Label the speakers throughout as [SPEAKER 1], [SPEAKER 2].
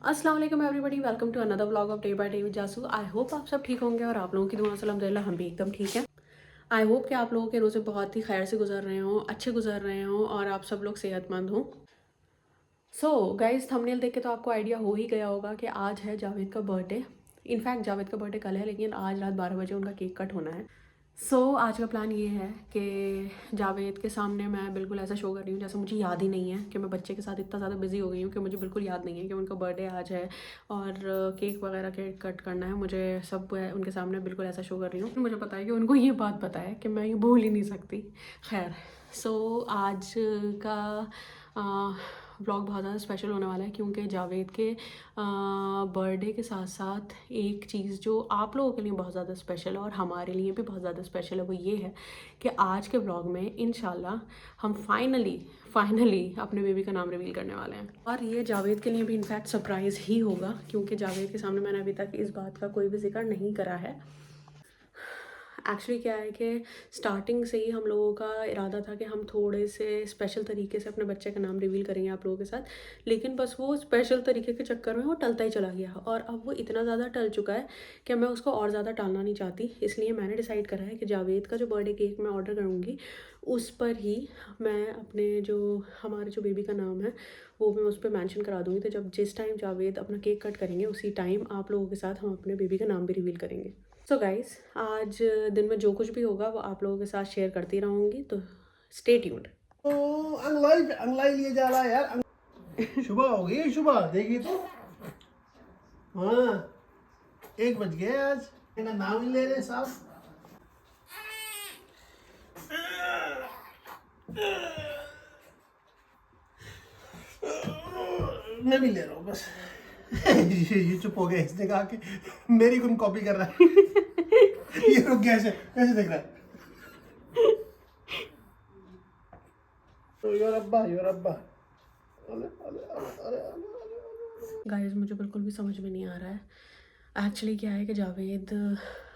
[SPEAKER 1] अस्सलाम वालेकुम everybody, welcome to another vlog of day by day with Jasu. I hope आप सब ठीक होंगे और आप लोगों की दुआ से अल्हम्दुलिल्लाह हम भी एकदम ठीक हैं। आई होप कि आप लोगों के रोज़े बहुत ही खैर से गुजर रहे हों, अच्छे गुजर रहे हों और आप सब लोग सेहतमंद हों। सो गाइज, थंबनेल देख के तो आपको आइडिया हो ही गया होगा कि आज है जावेद का बर्थडे। इनफैक्ट जावेद का बर्थडे कल है, लेकिन आज रात 12 बजे उनका केक कट होना है। आज का प्लान ये है कि जावेद के सामने मैं बिल्कुल ऐसा शो कर रही हूँ जैसे मुझे याद ही नहीं है कि मैं बच्चे के साथ इतना ज़्यादा बिजी हो गई हूँ कि मुझे बिल्कुल याद नहीं है कि उनका बर्थडे आज है और केक वगैरह के कट करना है। मुझे सब उनके सामने बिल्कुल ऐसा शो कर रही हूँ। मुझे पता है कि उनको ये बात पता है कि मैं ये भूल ही नहीं सकती। खैर, आज का व्लॉग बहुत ज़्यादा स्पेशल होने वाला है क्योंकि जावेद के बर्थडे के साथ साथ एक चीज़ जो आप लोगों के लिए बहुत ज़्यादा स्पेशल है और हमारे लिए भी बहुत ज़्यादा स्पेशल है वो ये है कि आज के व्लॉग में इंशाल्लाह हम फाइनली अपने बेबी का नाम रिवील करने वाले हैं। और ये जावेद के लिए भी इनफैक्ट सरप्राइज़ ही होगा क्योंकि जावेद के सामने मैंने अभी तक इस बात का कोई भी जिक्र नहीं करा है। एक्चुअली क्या है कि स्टार्टिंग से ही हम लोगों का इरादा था कि हम थोड़े से स्पेशल तरीके से अपने बच्चे का नाम रिवील करेंगे आप लोगों के साथ, लेकिन बस वो स्पेशल तरीके के चक्कर में वो टलता ही चला गया और अब वो इतना ज़्यादा टल चुका है कि मैं उसको और ज़्यादा टालना नहीं चाहती। इसलिए मैंने डिसाइड करा है कि जावेद का जो बर्थडे केक मैं ऑर्डर करूँगी उस पर ही मैं अपने जो हमारे जो बेबी का नाम है वो मैं उस पर मैंशन करा दूँगी। तो जब जिस टाइम जावेद अपना केक कट करेंगे उसी टाइम आप लोगों के साथ हम अपने बेबी का नाम भी रिवील करेंगे। गाइस, आज दिन में जो कुछ भी होगा वो आप लोगों के साथ शेयर करती रहूँगी, तो स्टे ट्यून्ड।
[SPEAKER 2] अंगलाई लिए जा रहा है यार। सुबह हो गई, सुबह देखिए तो। हाँ, 1 बज गया आज। मेरा नाम ही ले रहे साहब। मैं भी ले रहा हूँ बस। ये चुप हो गया, इसने कहा कि मेरी गुण कॉपी कर रहा है। ये रुक गया, ऐसे देख रहा है। योर अब्बा, योर अब्बा। अरे अरे अरे अरे अरे।
[SPEAKER 1] गाइस, मुझे बिल्कुल भी समझ में नहीं आ रहा है एक्चुअली क्या है कि जावेद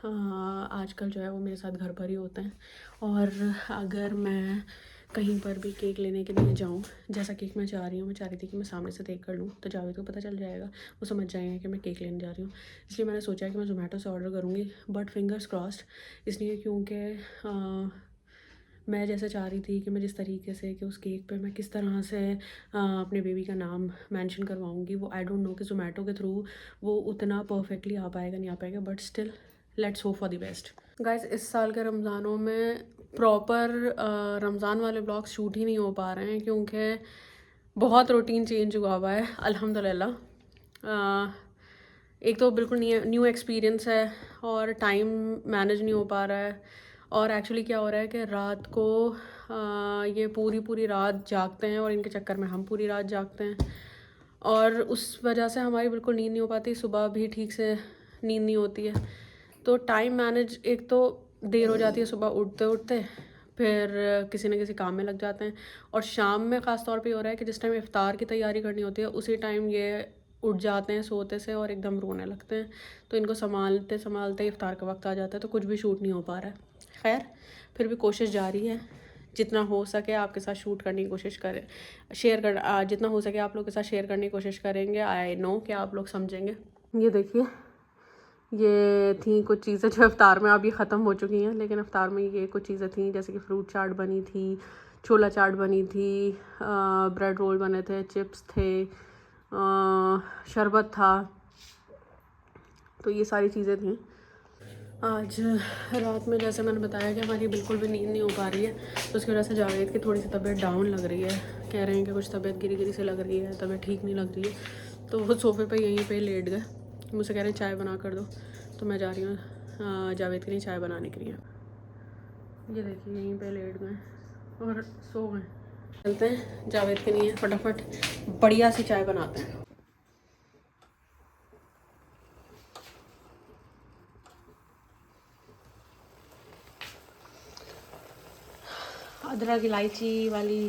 [SPEAKER 1] आजकल जो है वो मेरे साथ घर पर ही होते हैं और अगर मैं कहीं पर भी केक लेने के लिए जाऊँ, जैसा केक मैं चाह रही हूँ, मैं चाह रही थी कि मैं सामने से देख कर लूँ तो जावेद को पता चल जाएगा, वो समझ जाएंगे कि मैं केक लेने जा रही हूँ। इसलिए मैंने सोचा कि मैं ज़ोमैटो से ऑर्डर करूँगी, बट फिंगर्स क्रॉस्ड। इसलिए क्योंकि मैं जैसे चाह रही थी कि मैं जिस तरीके से कि उस केक पे मैं किस तरह से अपने बेबी का नाम मेंशन करवाऊँगी, वो आई डोंट नो कि ज़ोमैटो के थ्रू वो उतना परफेक्टली आ पाएगा नहीं आ पाएगा, but still let's hope for the best. Guys, इस साल के रमज़ानों में प्रॉपर रमज़ान वाले ब्लॉग्स शूट ही नहीं हो पा रहे हैं क्योंकि बहुत रूटीन चेंज हुआ है अल्हम्दुलिल्लाह। एक तो बिल्कुल न्यू एक्सपीरियंस है और टाइम मैनेज नहीं हो पा रहा है। और एक्चुअली क्या हो रहा है कि रात को ये पूरी रात जागते हैं और इनके चक्कर में हम पूरी रात जागते हैं और उस वजह से हमारी बिल्कुल नींद नहीं हो पाती, सुबह भी ठीक से नींद नहीं होती है। तो टाइम मैनेज, एक तो देर हो जाती है सुबह उठते उठते, फिर किसी न किसी काम में लग जाते हैं और शाम में ख़ास तौर पे हो रहा है कि जिस टाइम इफ़्तार की तैयारी करनी होती है उसी टाइम ये उठ जाते हैं सोते से और एकदम रोने लगते हैं। तो इनको संभालते संभालते इफ़्तार का वक्त आ जाता है, तो कुछ भी शूट नहीं हो पा रहा है। खैर, फिर भी कोशिश जारी है, जितना हो सके आपके साथ शूट करने की कोशिश करें, जितना हो सके आप लोग के साथ शेयर करने की कोशिश करेंगे। आई नो कि आप लोग समझेंगे। ये देखिए, ये थी कुछ चीज़ें जो इफ्तार में अभी ख़त्म हो चुकी हैं, लेकिन इफ्तार में ये कुछ चीज़ें थी जैसे कि फ्रूट चाट बनी थी, छोला चाट बनी थी, ब्रेड रोल बने थे, चिप्स थे, शरबत था। तो ये सारी चीज़ें थी। आज रात में जैसे मैंने बताया कि हमारी बिल्कुल भी नींद नहीं हो पा रही है, तो उसकी वजह से जावेद की थोड़ी सी तबीयत डाउन लग रही है। कह रहे हैं कि कुछ तबीयत गिरी से लग रही है, तबीयत ठीक नहीं लग रही है। तो वो सोफ़े पे यहीं पे लेट गए, मुझसे कह रहे हैं चाय बना कर दो, तो मैं जा रही हूँ जावेद के लिए चाय बनाने के लिए। ये देखिए, यहीं पे लेट गए और सो गए। चलते हैं जावेद के लिए फटाफट बढ़िया सी चाय बनाते हैं। अदरक इलायची वाली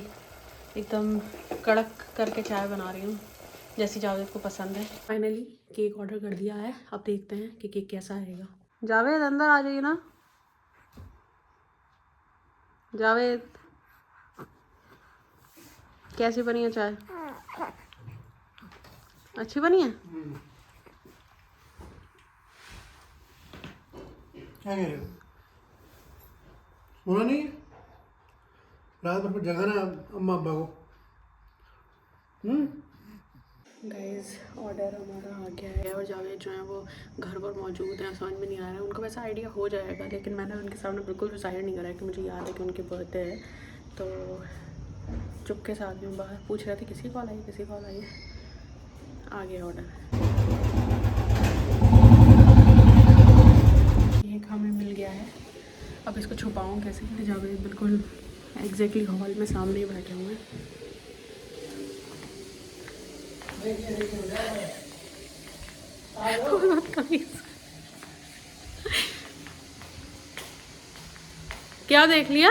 [SPEAKER 1] एकदम कड़क करके चाय बना रही हूँ जैसी जावेद को पसंद है। फाइनली केक ऑर्डर कर दिया है, अब देखते हैं कि केक कैसा आएगा। जावेद, अंदर आ जाइए ना। जावेद, कैसी बनी है चाय? अच्छी बनी है?
[SPEAKER 2] क्या कह रहे हो? सुना नहीं? रात भर जगाना अम्मा अब्बा को।
[SPEAKER 1] गाइस ऑर्डर हमारा आ गया है और जावेद जो है वो घर पर मौजूद हैं, समझ में नहीं आ रहा है। उनको वैसा आइडिया हो जाएगा, लेकिन मैंने उनके सामने बिल्कुल डिसाइड नहीं करा है कि मुझे याद है कि उनकी बर्थडे है। तो चुपके से आदमी बाहर पूछ रहे थे किसी कॉल आई, किसी कॉल आई। आ गया ऑर्डर। केक हमें मिल गया है। अब इसको छुपाऊँ कैसे, क्योंकि जावेद बिल्कुल एग्जैक्टली हॉल में सामने ही बैठे हुए हैं। क्या देख लिया?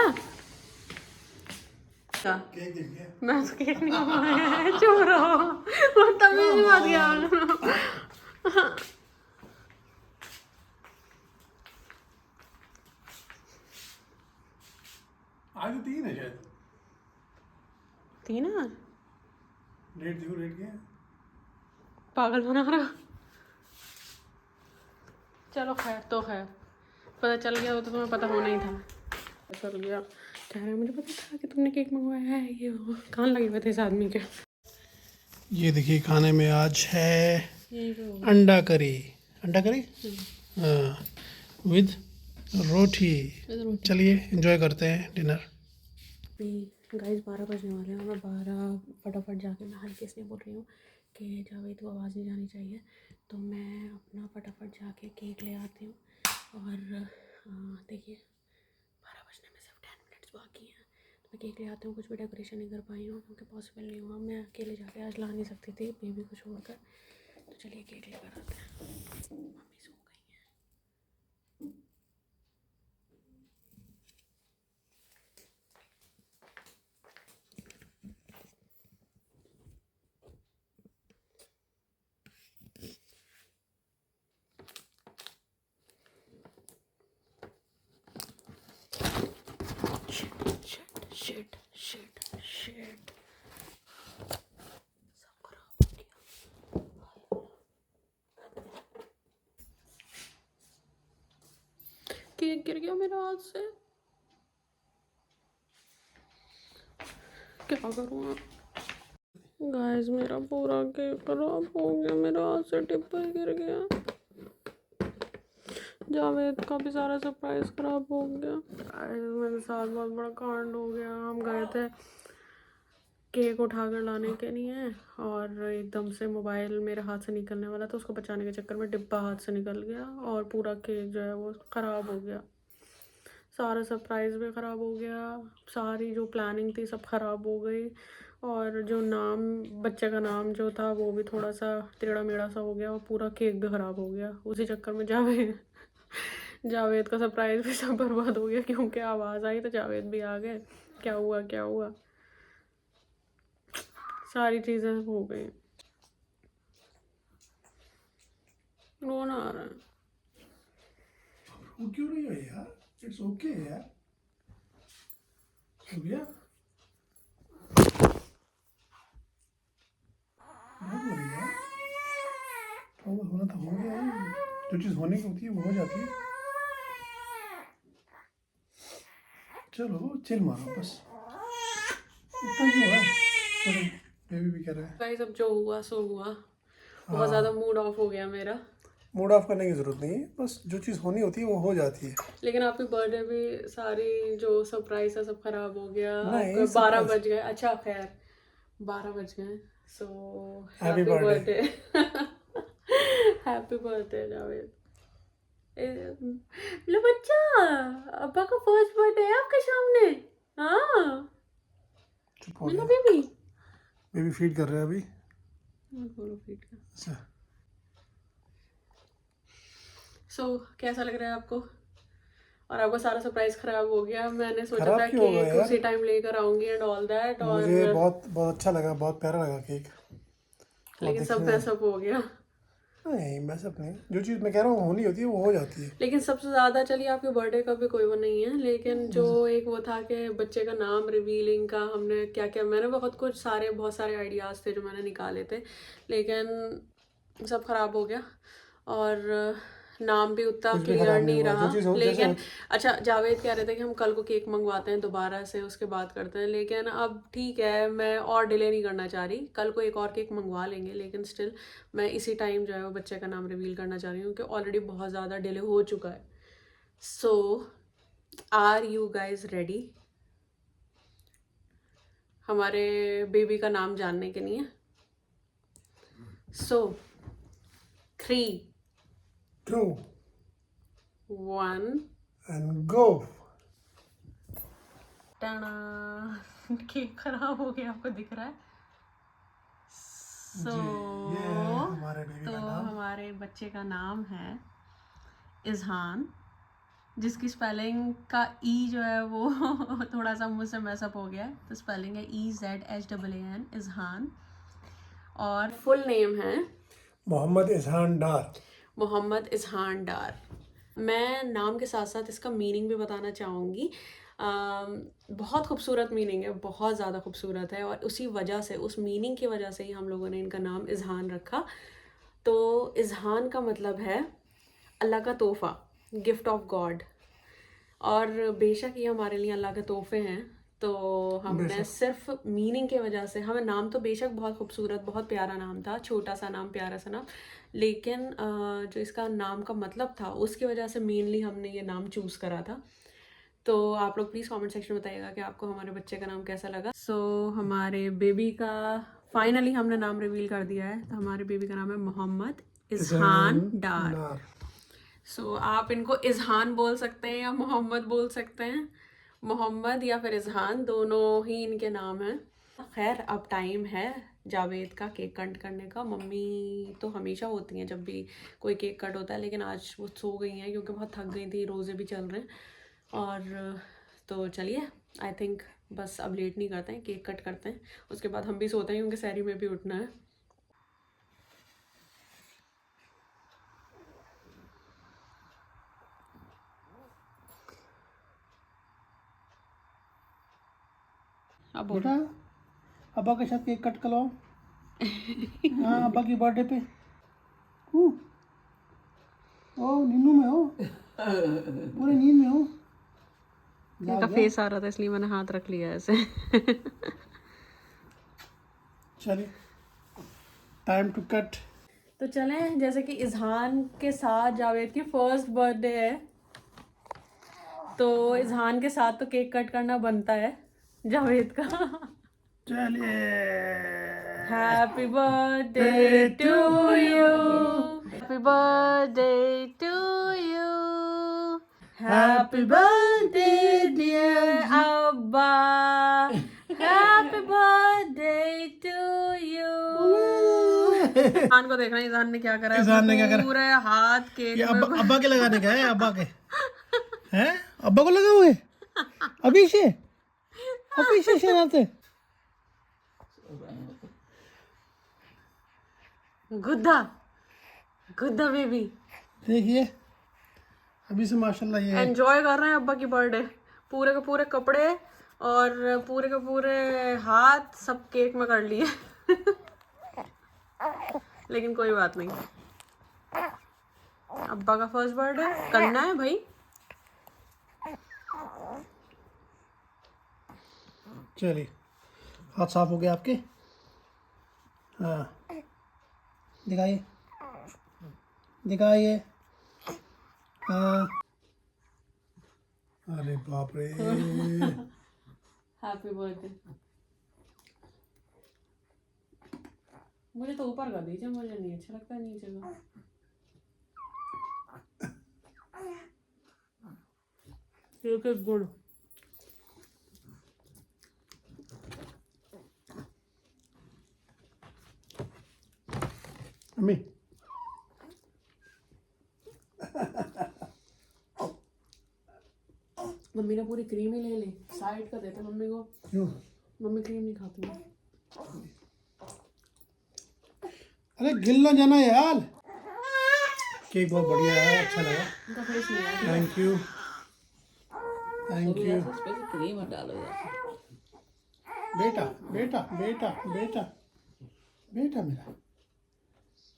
[SPEAKER 2] केक देख लिया?
[SPEAKER 1] मैं तो केक नहीं मंगाया है, चुप रहो। वो तमीज़ ही बात गया।
[SPEAKER 2] आज 3 है शायद।
[SPEAKER 1] 3 है?
[SPEAKER 2] रेट देखो, रेट क्या है?
[SPEAKER 1] पागल बना रहा। चलो खैर तो खैर, पता चल गया। वो तो तुम्हें पता होना ही था। चल गया। कह रहे मुझे पता था कि तुमने केक मंगवाया है। ये वो कान लगे हुए थे इस आदमी के।
[SPEAKER 2] ये देखिए खाने में आज है
[SPEAKER 1] यही तो
[SPEAKER 2] अंडा करी। अंडा करी हाँ, विद रोटी। चलिए एंजॉय करते हैं डिनर।
[SPEAKER 1] गाइस 12 बजने वाले हैं। मैं 12 फटाफट जाके मैं हल्के से बोल रही हूँ कि जावेद को आवाज़ नहीं जानी चाहिए, तो मैं अपना फटाफट जाके केक ले आती हूँ। और देखिए 12 बजने में सिर्फ 10 मिनट्स बाकी हैं, तो मैं केक ले आती हूँ। कुछ भी डेकोरेशन नहीं कर पाई हूँ क्योंकि पॉसिबल नहीं हुआ। मैं अकेले जाके आज ला नहीं सकती थी बेबी को छोड़कर। तो चलिए केक लेकर आते हैं। मम्मी सो गई हैं। शिट शिट शिट, सब खराब हो गया। केक गिर गया मेरे हाथ से। क्या करूँ अब? गाइस मेरा पूरा केक खराब हो गया, मेरे हाथ से टिप गिर गया। जावेद का भी सारा सरप्राइज खराब हो गया। मेरे साथ बहुत बड़ा कांड हो गया। हम गए थे केक उठाकर लाने के लिए और एकदम से मोबाइल मेरे हाथ से निकलने वाला था। उसको बचाने के चक्कर में डिब्बा हाथ से निकल गया और पूरा केक जो है वो ख़राब हो गया। सारा सरप्राइज़ भी ख़राब हो गया, सारी जो प्लानिंग थी सब ख़राब हो गई। और जो नाम, बच्चे का नाम जो था वो भी थोड़ा सा टेढ़ा मेढ़ा सा हो गया और पूरा केक भी ख़राब हो गया। उसी चक्कर में जावेद का सरप्राइज़ भी सब बर्बाद हो गया, क्योंकि आवाज़ आई तो जावेद भी आ गए। क्या हुआ क्या हुआ, सारी चीज़ें हो गई। रोना आ रहा है।
[SPEAKER 2] वो क्यों नहीं है यार? इट्स ओके यार। हो गया? बहुत बढ़िया। थोड़ा होना था, हो गया। जो चीज़ होने की होती है वो हो जाती है। चलो चिल मारो बस, इतना क्यों है? बेबी भी कह रहा है।
[SPEAKER 1] गाइस अब जो हुआ सो हुआ। बहुत ज़्यादा मूड ऑफ हो गया मेरा।
[SPEAKER 2] मूड ऑफ करने की ज़रूरत नहीं है, बस जो चीज़ होनी होती है वो हो जाती है।
[SPEAKER 1] लेकिन आपकी बर्थडे भी सारी जो सरप्राइज है सब खराब हो गया।
[SPEAKER 2] नहीं,
[SPEAKER 1] आपके 12
[SPEAKER 2] surprise।
[SPEAKER 1] बज गए। अच्छा खैर 12 बज गए। So
[SPEAKER 2] Happy
[SPEAKER 1] happy
[SPEAKER 2] birthday।
[SPEAKER 1] Birthday. Happy birthday Javed. लो बच्चा, अब्बा का फर्स्ट बर्थडे है आपके सामने। हाँ
[SPEAKER 2] चुप हो
[SPEAKER 1] मिलो
[SPEAKER 2] गया।
[SPEAKER 1] बेबी।
[SPEAKER 2] बेबी फीड कर रहा है अभी।
[SPEAKER 1] बोलो फीट का।
[SPEAKER 2] अच्छा,
[SPEAKER 1] सो कैसा लग रहा है आपको? और आपका सारा सरप्राइज खराब हो गया। मैंने सोचा
[SPEAKER 2] खराब
[SPEAKER 1] था
[SPEAKER 2] क्यों होगा
[SPEAKER 1] केक
[SPEAKER 2] यार?
[SPEAKER 1] उसी टाइम लेकर आऊंगी एंड ऑल दैट, और
[SPEAKER 2] मुझे बहुत बहुत अच्छा लगा, बहुत प्यारा लगा केक। और
[SPEAKER 1] लेकिन सब
[SPEAKER 2] देखने
[SPEAKER 1] मैसअप हो गया।
[SPEAKER 2] नहीं मैं सब नहीं, जो चीज़ मैं कह रहा हूँ होनी होती है वो हो जाती है।
[SPEAKER 1] लेकिन सबसे ज़्यादा चलिए आपके बर्थडे का भी कोई वो नहीं है, लेकिन जो एक वो था कि बच्चे का नाम रिवीलिंग का हमने क्या क्या, मैंने बहुत सारे आइडियाज़ थे जो मैंने निकाले थे, लेकिन सब ख़राब हो गया और नाम भी उतना
[SPEAKER 2] कुछ भी
[SPEAKER 1] क्लियर
[SPEAKER 2] खराब नहीं
[SPEAKER 1] नहीं
[SPEAKER 2] हुआ,
[SPEAKER 1] रहा।
[SPEAKER 2] जो चीज़ हो जैसे
[SPEAKER 1] लेकिन अच्छा, जावेद कह रहे थे कि हम कल को केक मंगवाते हैं दोबारा से, उसके बाद करते हैं, लेकिन अब ठीक है, मैं और डिले नहीं करना चाह रही, कल को एक और केक मंगवा लेंगे, लेकिन स्टिल मैं इसी टाइम जो है वो बच्चे का नाम रिवील करना चाह रही हूँ क्योंकि ऑलरेडी बहुत ज़्यादा डिले हो चुका है। सो आर यू गाइज रेडी हमारे बेबी का नाम जानने के लिए? सो 3,
[SPEAKER 2] 2
[SPEAKER 1] 1
[SPEAKER 2] and go।
[SPEAKER 1] टाना केक खराब हो गया, आपको दिख रहा है? सो
[SPEAKER 2] ये है हमारे बेबी
[SPEAKER 1] तो
[SPEAKER 2] का नाम।
[SPEAKER 1] हमारे बच्चे का नाम है इज़हान, जिसकी स्पेलिंग का ई जो है वो थोड़ा सा मुझसे मैसअप हो गया है, तो स्पेलिंग है EZHAAN, इज़हान, और फुल नेम है
[SPEAKER 2] मोहम्मद इजहान डार।
[SPEAKER 1] मोहम्मद इज़हान डार। मैं नाम के साथ साथ इसका मीनिंग भी बताना चाहूँगी। बहुत खूबसूरत मीनिंग है, बहुत ज़्यादा खूबसूरत है, और उसी वजह से, उस मीनिंग की वजह से ही हम लोगों ने इनका नाम इज़हान रखा। तो इज़हान का मतलब है अल्लाह का तोहफ़ा, गिफ्ट ऑफ गॉड, और बेशक ये हमारे लिए अल्लाह के तोहफे हैं, तो हमने सिर्फ मीनिंग के वजह से, हमें नाम तो बेशक बहुत खूबसूरत, बहुत प्यारा नाम था, छोटा सा नाम, प्यारा सा नाम, लेकिन जो इसका नाम का मतलब था उसकी वजह से मेनली हमने ये नाम चूज़ करा था। तो आप लोग प्लीज़ कमेंट सेक्शन में बताइएगा कि आपको हमारे बच्चे का नाम कैसा लगा। सो हमारे बेबी का फाइनली हमने नाम रिवील कर दिया है, तो हमारे बेबी का नाम है मोहम्मद इज़हान डार। सो आप इनको इज़हान बोल सकते हैं या मोहम्मद बोल सकते हैं, मोहम्मद या फिर इज़हान, दोनों ही इनके नाम हैं। खैर अब टाइम है जावेद का केक कट करने का। मम्मी तो हमेशा होती हैं जब भी कोई केक कट होता है, लेकिन आज वो सो गई हैं क्योंकि बहुत थक गई थी, रोज़े भी चल रहे हैं, और तो चलिए आई थिंक बस अब लेट नहीं करते हैं, केक कट करते हैं, उसके बाद हम भी सोते हैं क्योंकि सहरी में भी उठना है। अब
[SPEAKER 2] बेटा अब्बा के साथ केक कट करवाओ। हाँ अब्बा की बर्थडे पे। ओ नींद में हो, पूरे नींद में हो।
[SPEAKER 1] इनका फेस आ रहा था इसलिए मैंने हाथ रख लिया ऐसे।
[SPEAKER 2] चलिए टाइम टू कट।
[SPEAKER 1] तो चलें, जैसे कि इज़हान के साथ जावेद की फर्स्ट बर्थडे है, तो इज़हान के साथ तो केक कट करना बनता है जावेद का।
[SPEAKER 2] चलिए
[SPEAKER 1] happy birthday to you, happy birthday to you, happy birthday dear abba, happy birthday to you. Izhan को देखना, इज़हान ने क्या करा है,
[SPEAKER 2] इज़हान ने क्या करा?
[SPEAKER 1] पूरे हाथ केक
[SPEAKER 2] ये
[SPEAKER 1] में
[SPEAKER 2] अब्बा के लगाने का है, अब्बा के हैं, अब्बा को लगाओगे अभी से, अभी से शरारते।
[SPEAKER 1] गुद्दा गुद्दा बेबी
[SPEAKER 2] देखिए अभी से माशाल्लाह ये
[SPEAKER 1] एंजॉय कर रहे हैं अब्बा की बर्थडे, पूरे के पूरे कपड़े और पूरे के पूरे हाथ सब केक में कर लिए। लेकिन कोई बात नहीं, अब्बा का फर्स्ट बर्थडे करना है भाई।
[SPEAKER 2] चलिए हाथ साफ हो गए आपके। हाँ दिखाइए, दिखाइए। हाँ अरे बाप रे।
[SPEAKER 1] Happy birthday. मुझे तो ऊपर कर दीजिए, मुझे नहीं अच्छा लगता नीचे का। एक गुड़
[SPEAKER 2] अम्मी
[SPEAKER 1] मम्मी ने पूरी क्रीम ही ले ली, साइड कर देते मम्मी को,
[SPEAKER 2] क्यों?
[SPEAKER 1] मम्मी क्रीम नहीं खाती है।
[SPEAKER 2] अरे गिल ना जाना यार। केक बहुत बढ़िया है, अच्छा लगा।
[SPEAKER 1] उनका फेस नहीं है।
[SPEAKER 2] Thank you, thank you.
[SPEAKER 1] Cream डालो यार।
[SPEAKER 2] बेटा बेटा बेटा बेटा बेटा मेरा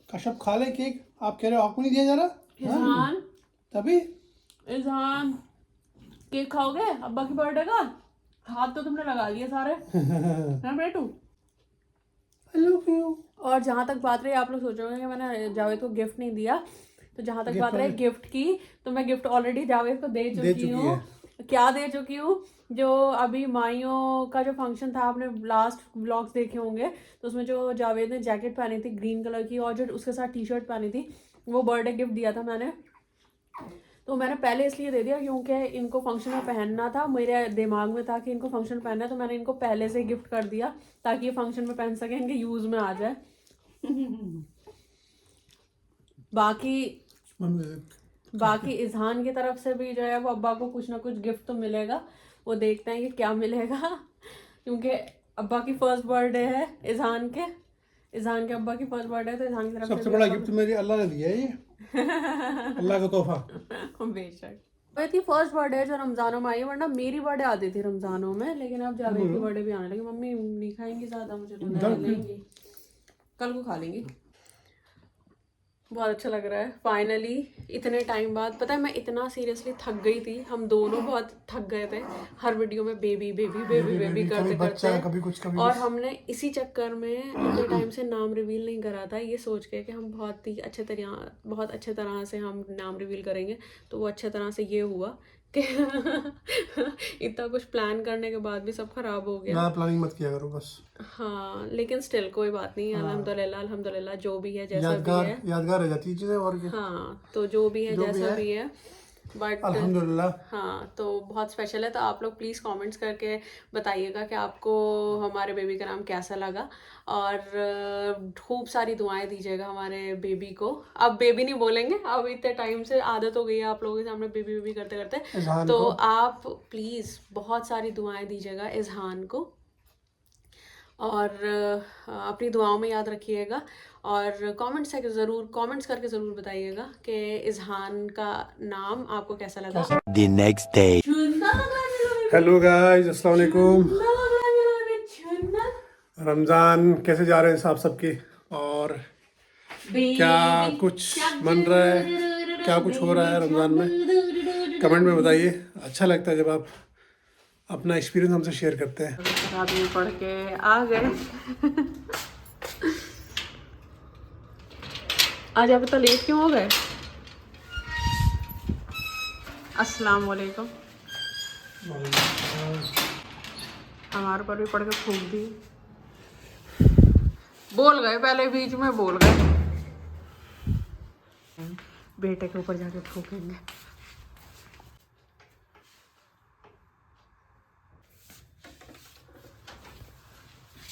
[SPEAKER 2] कश्यप खा ले केक। आप कह रहे हो आपको नहीं दिया जा रहा?
[SPEAKER 1] इज़हान,
[SPEAKER 2] तभी
[SPEAKER 1] इज़हान केक खाओगे अब्बा की बर्थडे का? हाथ तो तुमने लगा लिए सारे हैं बेटू।
[SPEAKER 2] I love you.
[SPEAKER 1] और जहाँ तक बात रही, आप लोग सोच रहे होंगे कि मैंने जावेद को गिफ्ट नहीं दिया, तो जहाँ तक बात रही गिफ्ट की, तो मैं गिफ्ट ऑलरेडी जावेद को दे चुकी हूँ। क्या दे चुकी हूँ? जो अभी माइयों का जो फंक्शन था, आपने लास्ट व्लॉग्स देखे होंगे, तो उसमें जो जावेद ने जैकेट पहनी थी ग्रीन कलर की और जो उसके साथ टी शर्ट पहनी थी, वो बर्थडे गिफ्ट दिया था मैंने। तो मैंने पहले इसलिए दे दिया क्योंकि इनको फंक्शन में पहनना था, मेरे दिमाग में था कि इनको फंक्शन पहनना है, तो मैंने इनको पहले से गिफ्ट कर दिया ताकि ये फंक्शन में पहन सके, इनके यूज में आ जाए। बाकी इज़हान की तरफ से भी जो है वो अब्बा को कुछ ना कुछ गिफ्ट तो मिलेगा, वो देखते हैं कि क्या मिलेगा। क्योंकि अब्बा की फर्स्ट बर्थडे है इज़हान के अब्बा की फर्स्ट बर्थडे है, तो इज़हान की तरफ
[SPEAKER 2] सबसे बड़ा गिफ्ट मेरे अल्लाह ने दिया है ये। अल्लाह का तोहफा।
[SPEAKER 1] बेशक। वही थी फर्स्ट बर्थडे जो रमजानों में आई है, वरना मेरी बर्थडे आती थी रमजानों में, लेकिन अब जावेद की बर्थडे भी आने लगी। मम्मी नहीं खाएंगी ज़्यादा, मुझे तो लेंगी, कल को खा लेंगी। बहुत अच्छा लग रहा है फाइनली इतने टाइम बाद। पता है मैं इतना सीरियसली थक गई थी, हम दोनों बहुत थक गए थे हर वीडियो में बेबी बेबी बेबी बेबी करते करते,
[SPEAKER 2] कभी कुछ कभी
[SPEAKER 1] और हमने इसी चक्कर में इतने टाइम से नाम रिवील नहीं करा था, ये सोच के कि हम बहुत अच्छे तरह से हम नाम रिवील करेंगे, तो वो अच्छे तरह से ये हुआ कि इतना कुछ प्लान करने के बाद भी सब खराब हो गया।
[SPEAKER 2] ज़्यादा प्लानिंग मत किया करो बस।
[SPEAKER 1] हाँ लेकिन स्टिल कोई बात नहीं, अल्हम्दुलिल्लाह जो भी है जैसा भी है
[SPEAKER 2] यादगार रह जाती है चीज़ें और क्या।
[SPEAKER 1] हाँ तो जो भी है जैसा भी है, बट
[SPEAKER 2] अल्हम्दुलिल्लाह।
[SPEAKER 1] हाँ तो बहुत स्पेशल है। तो आप लोग प्लीज़ कमेंट्स करके बताइएगा कि आपको हमारे बेबी का नाम कैसा लगा, और खूब सारी दुआएं दीजिएगा हमारे बेबी को। अब बेबी नहीं बोलेंगे, अब इतने टाइम से आदत हो गई है आप लोगों के सामने बेबी बेबी करते करते, तो आप प्लीज़ बहुत सारी दुआएं दीजिएगा इज़हान को, और अपनी दुआओं में याद रखिएगा, और कमेंट्स करके ज़रूर बताइएगा कि इज़हान का नाम आपको कैसा लगा।
[SPEAKER 3] The next day.
[SPEAKER 2] Hello guys, अस्सलाम वालेकुम। रमज़ान कैसे जा रहे हैं आप सबके, और क्या कुछ बन रहा है, क्या कुछ हो रहा है रमज़ान में, कमेंट में बताइए। अच्छा लगता है जब आप अपना एक्सपीरियंस हमसे शेयर करते हैं।
[SPEAKER 1] आदमी पढ़ के आ गए। आज आप तो लेट क्यों हो गए? अस्सलाम वालेकुम। हमारे पर भी पढ़ के फूक दी, बोल गए पहले, बीच में बोल गए। बेटे के ऊपर जाके फूकेंगे।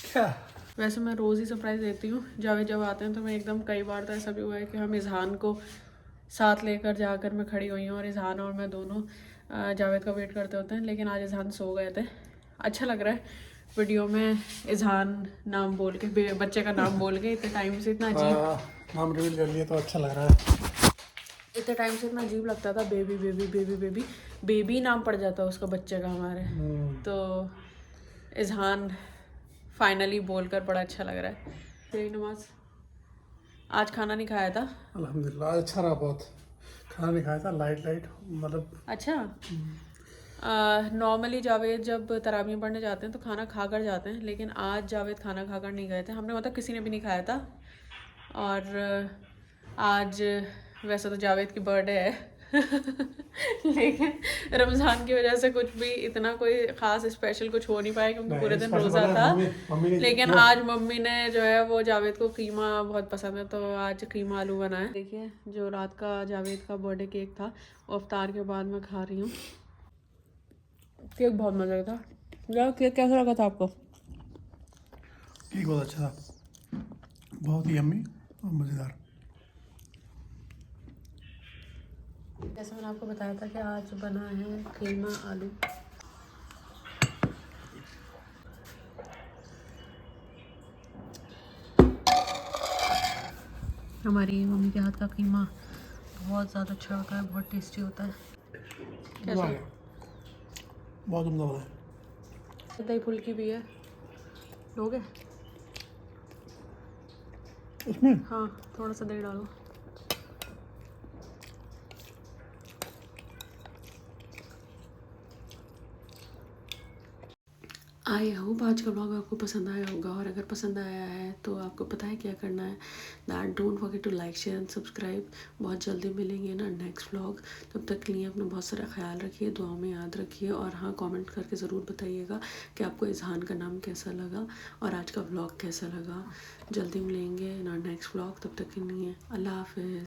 [SPEAKER 2] क्या
[SPEAKER 1] वैसे मैं रोज़ ही सरप्राइज़ देती हूँ, जावेद जब आते हैं तो मैं एकदम, कई बार तो ऐसा भी हुआ है कि हम इज़हान को साथ लेकर जाकर मैं खड़ी हुई हूँ, और इज़हान और मैं दोनों जावेद का वेट करते होते हैं, लेकिन आज इज़हान सो गए थे। अच्छा लग रहा है वीडियो में इज़हान नाम बोल के, बच्चे का नाम बोल के, इतने टाइम से इतना अजीब
[SPEAKER 2] नाम रिवील कर लिया तो अच्छा लग रहा है।
[SPEAKER 1] इतने टाइम से इतना अजीब लगता था, baby baby baby baby baby नाम पड़ जाता उसका बच्चे का हमारे। तो इज़हान फाइनली बोलकर बड़ा अच्छा लग रहा है। तेरी नमाज, आज खाना नहीं खाया था?
[SPEAKER 2] अल्हम्दुलिल्लाह अच्छा रहा, बहुत खाना नहीं खाया था, लाइट मतलब।
[SPEAKER 1] अच्छा नॉर्मली जावेद जब तरावी पढ़ने जाते हैं तो खाना खा कर जाते हैं, लेकिन आज जावेद खाना खाकर नहीं गए थे, हमने मतलब किसी ने भी नहीं खाया था। और आज वैसे तो जावेद की बर्थडे है लेकिन रमज़ान की वजह से कुछ भी इतना कोई ख़ास स्पेशल कुछ हो नहीं पाया, क्योंकि पूरे दिन रोज़ा था। लेकिन आज मम्मी ने जो है वो, जावेद को कीमा बहुत पसंद है, तो आज कीमा आलू बनाया। देखिए जो रात का जावेद का बर्थडे केक था वो इफ्तार के बाद मैं खा रही हूँ। केक बहुत मज़े का था यार। केक कैसा लगा था आपको?
[SPEAKER 2] केक बहुत अच्छा था, बहुत ही यम्मी और मज़ेदार।
[SPEAKER 1] जैसे मैंने आपको बताया था कि आज बना है कीमा आलू। हमारी मम्मी के हाथ का कीमा बहुत ज़्यादा अच्छा होता है, बहुत टेस्टी होता है। कैसा?
[SPEAKER 2] बहुत उम्दा बना है।
[SPEAKER 1] दही फुल्की भी है, लोगे?
[SPEAKER 2] उसमें
[SPEAKER 1] हाँ, थोड़ा सा दही डालो। आई होप आज का ब्लॉग आपको पसंद आया होगा, और अगर पसंद आया है तो आपको पता है क्या करना है, that don't forget to like share and subscribe. बहुत जल्दी मिलेंगे ना नेक्स्ट ब्लॉग, तब तक के लिए अपना बहुत सारा ख्याल रखिए, दुआ में याद रखिए, और हाँ कमेंट करके ज़रूर बताइएगा कि आपको इजहान का नाम कैसा लगा और आज का ब्लॉग कैसा लगा। जल्दी मिलेंगे ना नेक्स्ट ब्लॉग, तब तक के लिए अल्लाह हाफिज़।